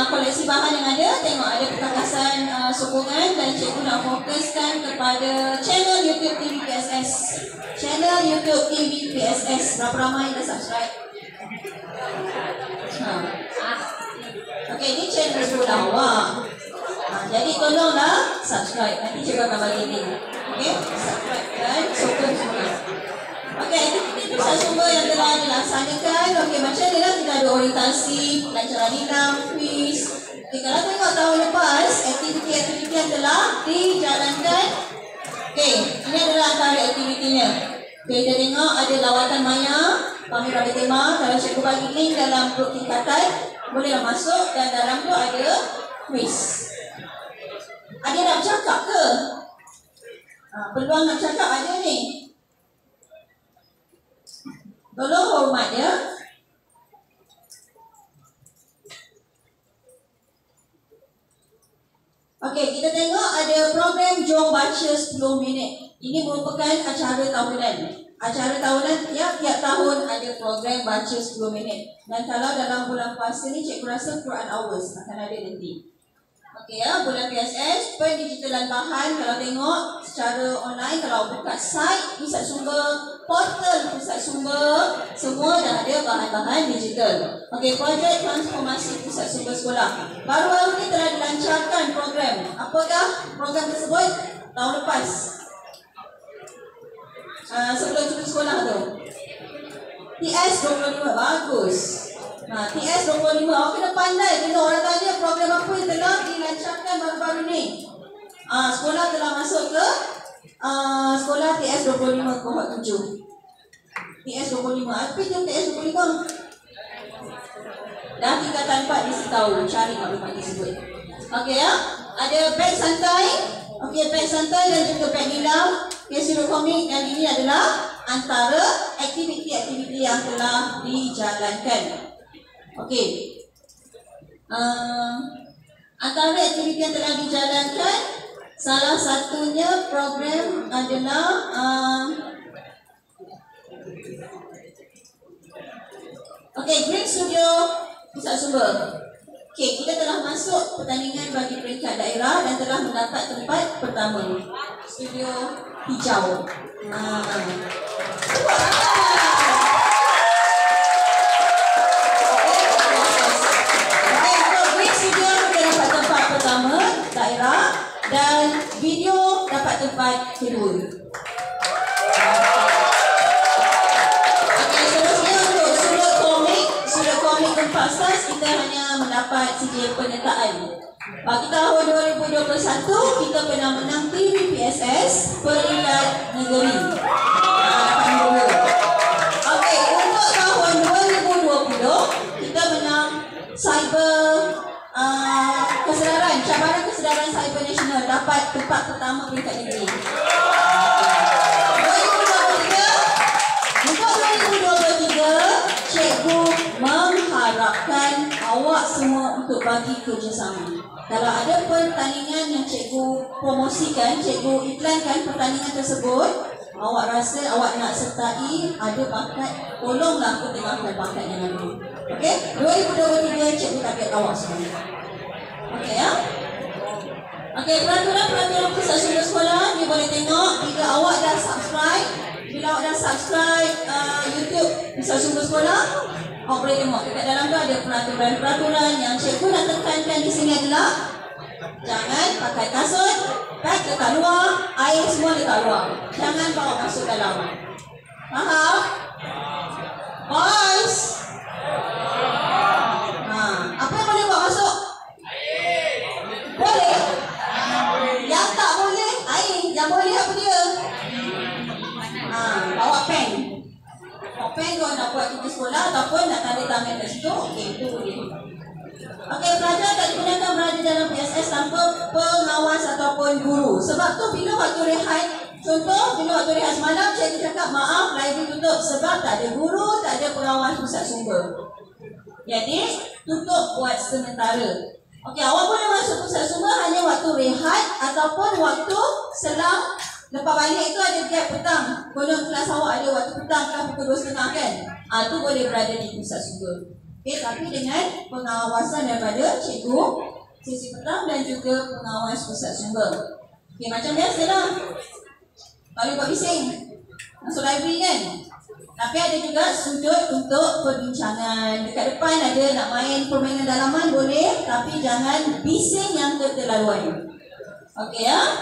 Koleksi bahan yang ada, tengok ada perkakasan sokongan dan cikgu nak fokuskan kepada channel YouTube TV PSS. Channel YouTube TV PSS. Berapa ramai yang dah subscribe? Okey, ini channel sekolah awak. Jadi tolonglah subscribe. Nanti cikgu akan bagi link. Okey, subscribe dan sokong semua. Okey, aktiviti pusat sumber yang telah dilaksanakan. Okey, macam ni lah kita ada orientasi, pelajaran nilam, quiz. Okey, kalau tengok tahun lepas, aktiviti-aktiviti yang telah dijalankan. Okey, ini adalah antara aktivitinya. Okey, kita tengok ada lawatan maya, pameran bertema. Kalau cikgu bagi link dalam grup tingkatan, bolehlah masuk dan dalam tu ada quiz. Ada nak cakap ke? Peluang nak cakap ada ni. Tolong hormat ya. Okey, kita tengok ada program Jom Baca 10 Minit. Ini merupakan acara tahunan. Acara tahunan tiap tahun ada program Baca 10 Minit. Dan kalau dalam bulan puasa ni, cikgu rasa Quran Hours akan ada nanti. Okey ya, bulan PSS, pendigitalan bahan. Kalau tengok secara online, kalau buka site pusat sumber, portal pusat sumber, semua dah ada bahan-bahan digital. Okey, projek transformasi pusat sumber sekolah. Baru-baru ni telah dilancarkan program. Apakah program tersebut? Tahun lepas. Sebelum cuti sekolah tu. TS 25, bagus. TS 25, awak kena pandai. Kena orang tanya program apa yang telah dilancarkan baru-baru ni. Sekolah telah masuk ke sekolah TS 25 kohort 7. TS 25, apa je TS 25? Dah tingkatan 4 di tahu cari maklumat tersebut. Okey ya, ada beg santai. Okey, beg santai dan juga beg nilam, sirop komik, dan ini adalah antara aktiviti-aktiviti yang telah dijalankan. Okey. Antara aktiviti yang telah dijalankan, salah satunya program adalah Green Studio Pusat Sumber. Kita telah masuk pertandingan bagi peringkat daerah dan telah mendapat tempat pertama. Studio hijau. Daerah dan video dapat tempat kedua. Seterusnya untuk sudut komik tempat stars, kita hanya mendapat sijil penyertaan. Bagi tahun 2021 kita pernah menang TV PSS peringkat negeri. Untuk tahun 2020 kita menang cyber cabaran kesedaran cyber nasional, dapat tempat pertama peringkat negeri. 2023, untuk 2023, cikgu mengharapkan awak semua untuk bagi kerjasama. Kalau ada pertandingan yang cikgu promosikan, cikgu iklankan pertandingan tersebut, awak rasa awak nak sertai, ada bakat, tolonglah pertimbangkan bakat yang ada. Okey, 2023 cikgu target awak semua. Okey ya. Okey, peraturan pusat sumber sekolah ni boleh tengok bila awak dah subscribe. Bila awak dah subscribe YouTube pusat sumber sekolah, awak boleh tengok dekat dalam tu ada peraturan yang cikgu nak tekankan di sini adalah jangan pakai kasut, beg dekat luar, air semua dekat luar. Jangan bawa masuk dalam. Faham? Boys. Apa yang boleh bawa masuk? Boleh. Yang tak boleh air. Yang boleh apa dia? Bawa pen. Bawa pen kalau nak buat tugas sekolah ataupun nak tanda tangan kat situ. Okey, itu boleh. Okey, pelajar tak digunakan berada dalam PSS tanpa pengawas ataupun guru. Sebab tu bila waktu rehat, contoh bila waktu rehat semalam, cikgu cakap maaf, library tutup sebab tak ada guru, tak ada pengawas pusat sumber. Jadi, tutup buat sementara. Okey, awak boleh masuk pusat sumber hanya waktu rehat ataupun waktu selang lepas balik itu ada gap petang. Konon kelas awak ada waktu petang kan pukul 2.30 kan? Tu boleh berada di pusat sumber. Okey, tapi dengan pengawasan daripada cikgu sesi petang dan juga pengawas pusat sumber. Okey, macam biasalah. Kalau buat bising, masuk library kan? Tapi ada juga sudut untuk perbincangan. Dekat depan ada nak main permainan dalaman boleh, tapi jangan bising yang keterlaluan. Okey ya?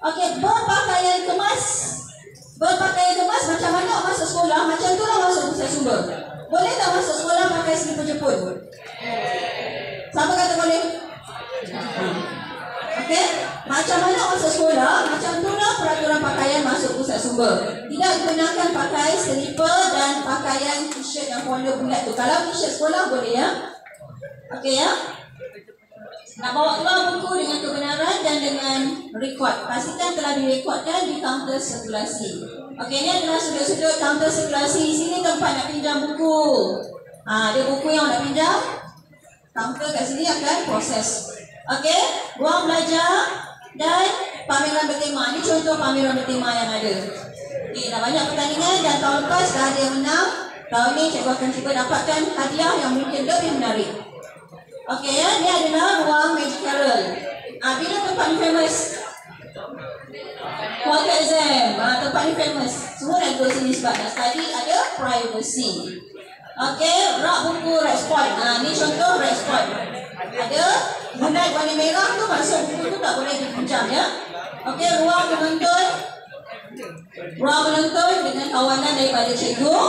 Okey, berpakaian kemas. Berpakaian kemas macam mana masuk sekolah, macam tu lah masuk pusat sumber. Boleh tak masuk sekolah pakai selipar Jepun? Siapa kata boleh? Okey, macam mana masuk sekolah, macam tu lah peraturan pakaian masuk pusat sumber. Tidak digunakan pakai selipar dan pakaian t-shirt yang warna bulat tu. Kalau t-shirt sekolah boleh ya. Okey ya. Nak bawa keluar buku dengan kebenaran dan dengan rekod. Pastikan telah direkodkan di kaunter sirkulasi. Okey, ini adalah sudut-sudut kaunter sirkulasi. Di sini tempat nak pinjam buku. Ada buku yang nak pinjam. Kaunter kat sini akan proses. Okey, ruang belajar dan pameran bertema. Ini contoh pameran bertema yang ada. Okey, dah banyak pertandingan dan tahun lepas dah ada yang menang. Tahun ni cikgu akan cuba dapatkan hadiah yang mungkin lebih menarik. Okey ya, ni adalah ruang Magic Carol. Bila tempat ni famous? Quarter exam. Tempat ni famous. Semua nak duduk sini sebab nak study, ada privacy. Okey, rak buku red spot. Ni contoh red spot. Ada bulat warna merah tu masuk buku tu tak boleh dipinjam ya. Okey, ruang penonton. Ruang penonton dengan kawanan daripada cikgu.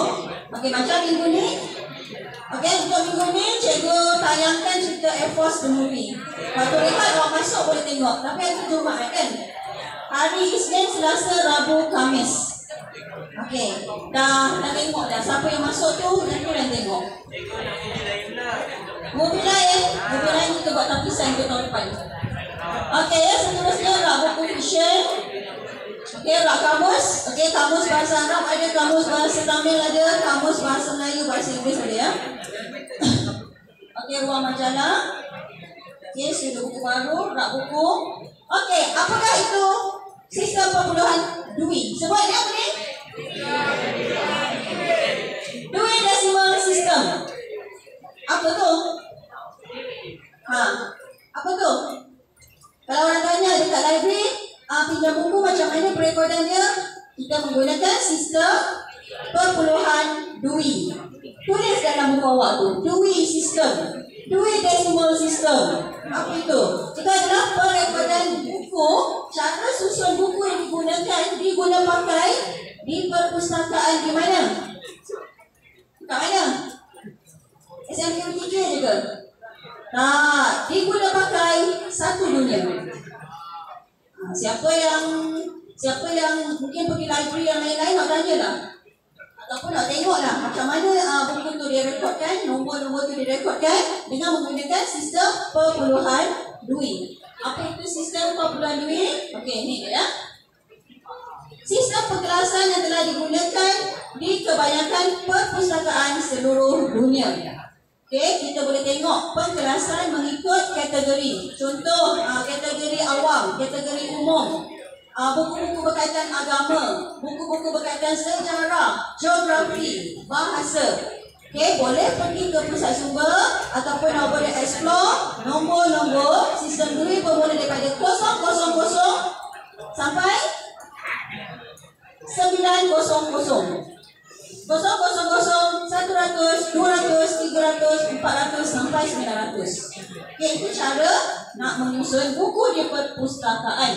Okey, macam minggu ni. Okey, untuk minggu ni cikgu tayangkan cerita Air Force the movie. Waktu rehat awak masuk boleh tengok. Tapi hari Jumaat kan? Hari Isnin, Selasa, Rabu, Khamis. Okey, dah tengok dah. Siapa yang masuk tu, nanti dah tengok. Movie lain kita buat tapisan untuk tahun depan. Okey ya, seterusnya rak buku fiction. Okey, rak kamus. Okey, kamus bahasa Arab ada, kamus bahasa Tamil ada, kamus bahasa Melayu, bahasa Inggeris ada ya. Okey, ruang majalah. Okay, sudah buku baru, rak buku. Okey, apakah itu sistem pembunuhan Dewey? Sebut dia apa ni? Dewey Decimal System. Apa tu? Apa tu? Kalau orang tanya dekat library, pinjam buku macam mana perekodan dia, kita menggunakan sistem perpuluhan Dewey. Tulis dalam buku awak tu, Dewey System, Dewey Decimal System. Apa itu? Itu adalah perekodan buku, cara susun buku yang diguna pakai di perpustakaan di mana? Kat mana? SMK 3 juga. Diguna pakai satu dunia. Siapa yang mungkin pergi library yang lain-lain nak tanya lah, ataupun nak tengok lah macam mana buku tu dia rekodkan, nombor-nombor tu dia rekodkan dengan menggunakan sistem perpuluhan Dewey. Apa itu sistem perpuluhan Dewey? Okey, ni dia. Sistem pengkelasan yang telah digunakan di kebanyakan perpustakaan seluruh dunia. Okey, kita boleh tengok pengkelasan mengikut kategori. Contoh, kategori awam, kategori umum, buku-buku berkaitan agama, buku-buku berkaitan sejarah, geografi, bahasa. Okey, boleh pergi ke pusat sumber ataupun boleh explore nombor-nombor sistem Dewey bermula daripada 000 sampai 900. 000, 100, 200, 300, 400 sampai 900. Okey, itu cara nak menyusun buku di perpustakaan.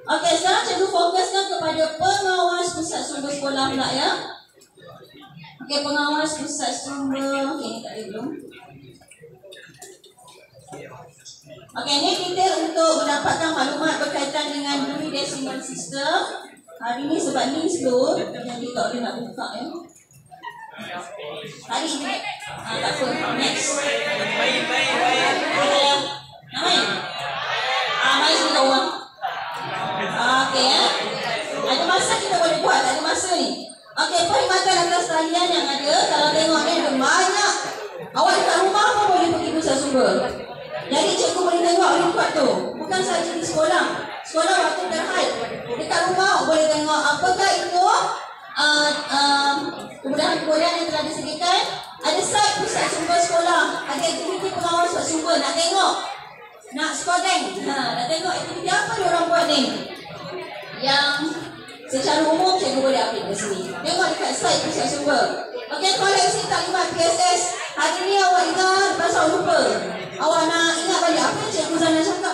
Okey, sekarang cikgu fokuskan kepada pengawas pusat sumber sekolah pula ya. Okey, pengawas pusat sumber. Okey, tak ada belum. Okey, ini detail untuk mendapatkan maklumat berkaitan dengan Dewey Decimal System. Hari ni sebab ni slow, jadi tak boleh nak buka ya. Tadi ni, tak apa. Next. Main. Main sini orang. Okey ya. Ada masa kita boleh buat, tak ada masa ni. Okey, perkhidmatan atas talian yang ada, kalau tengok ni ada banyak. Awak dekat rumah pun boleh pergi pusat sumber. Jadi cikgu boleh tengok report tu. Bukan saja di sekolah. Sekolah waktu terhad. Dekat rumah boleh tengok apakah itu kemudahan-kemudahan yang telah disediakan. Ada site pusat sumber sekolah, ada aktiviti pengawas pusat sumber. Nak tengok, nak skodeng, nak tengok aktiviti apa diorang buat ni, yang secara umum cikgu boleh update ke sini. Tengok dekat site pusat sumber. Okey, koleksi taklimat PSS. Hari ni awak ingat, pasal lupa. Awak nak ingat balik apa cikgu Zana cakap.